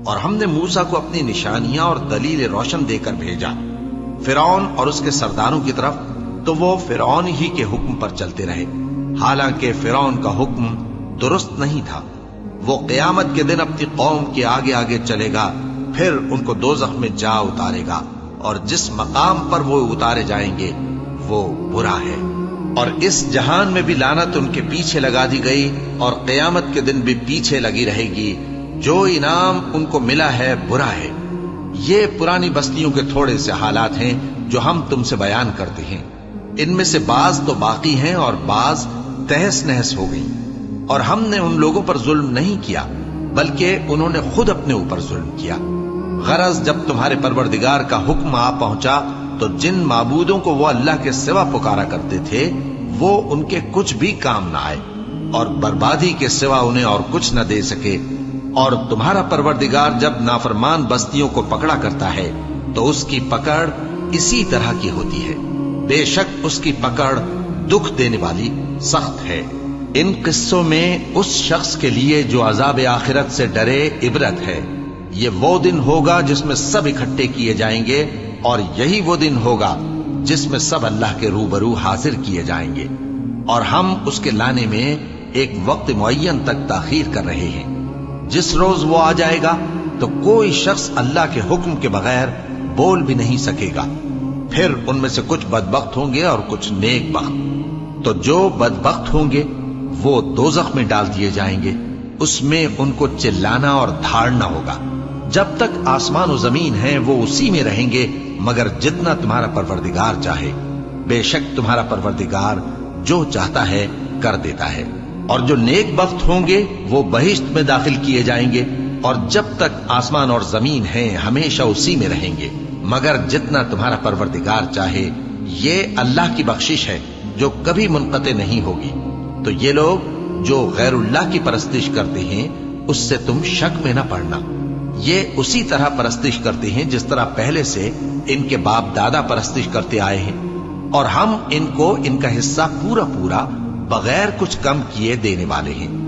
اور ہم نے موسیٰ کو اپنی نشانیاں اور دلیل روشن دے کر بھیجا فرعون اور اس کے سرداروں کی طرف، تو وہ فرعون ہی کے حکم پر چلتے رہے، حالانکہ فرعون کا حکم درست نہیں تھا۔ وہ قیامت کے دن اپنی قوم کے آگے آگے چلے گا، پھر ان کو دوزخ میں جا اتارے گا، اور جس مقام پر وہ اتارے جائیں گے وہ برا ہے۔ اور اس جہان میں بھی لعنت ان کے پیچھے لگا دی گئی، اور قیامت کے دن بھی پیچھے لگی رہے گی۔ جو انعام ان کو ملا ہے برا ہے۔ یہ پرانی بستیوں کے تھوڑے سے حالات ہیں جو ہم تم سے بیان کرتے ہیں، ان میں سے بعض تو باقی ہیں اور بعض تہس نہس ہو گئی۔ اور ہم نے ان لوگوں پر ظلم نہیں کیا، بلکہ انہوں نے خود اپنے اوپر ظلم کیا۔ غرض جب تمہارے پروردگار کا حکم آ پہنچا تو جن معبودوں کو وہ اللہ کے سوا پکارا کرتے تھے وہ ان کے کچھ بھی کام نہ آئے، اور بربادی کے سوا انہیں اور کچھ نہ دے سکے۔ اور تمہارا پروردگار جب نافرمان بستیوں کو پکڑا کرتا ہے تو اس کی پکڑ اسی طرح کی ہوتی ہے، بے شک اس کی پکڑ دکھ دینے والی سخت ہے۔ ان قصوں میں اس شخص کے لیے جو عذاب آخرت سے ڈرے عبرت ہے۔ یہ وہ دن ہوگا جس میں سب اکٹھے کیے جائیں گے، اور یہی وہ دن ہوگا جس میں سب اللہ کے روبرو حاضر کیے جائیں گے، اور ہم اس کے لانے میں ایک وقت معین تک تاخیر کر رہے ہیں۔ جس روز وہ آ جائے گا تو کوئی شخص اللہ کے حکم کے بغیر بول بھی نہیں سکے گا۔ پھر ان میں سے کچھ بدبخت ہوں گے اور کچھ نیک بخت۔ تو جو بدبخت ہوں گے وہ دوزخ میں ڈال دیے جائیں گے، اس میں ان کو چلانا اور دھاڑنا ہوگا۔ جب تک آسمان و زمین ہیں وہ اسی میں رہیں گے مگر جتنا تمہارا پروردگار چاہے۔ بے شک تمہارا پروردگار جو چاہتا ہے کر دیتا ہے۔ اور جو نیک بخت ہوں گے وہ بہشت میں داخل کیے جائیں گے، اور جب تک آسمان اور زمین ہیں ہمیشہ اسی میں رہیں گے مگر جتنا تمہارا پروردگار چاہے۔ یہ اللہ کی بخشش ہے جو کبھی منقطع نہیں ہوگی۔ تو یہ لوگ جو غیر اللہ کی پرستش کرتے ہیں اس سے تم شک میں نہ پڑنا۔ یہ اسی طرح پرستش کرتے ہیں جس طرح پہلے سے ان کے باپ دادا پرستش کرتے آئے ہیں، اور ہم ان کو ان کا حصہ پورا پورا بغیر کچھ کم کیے دینے والے ہیں۔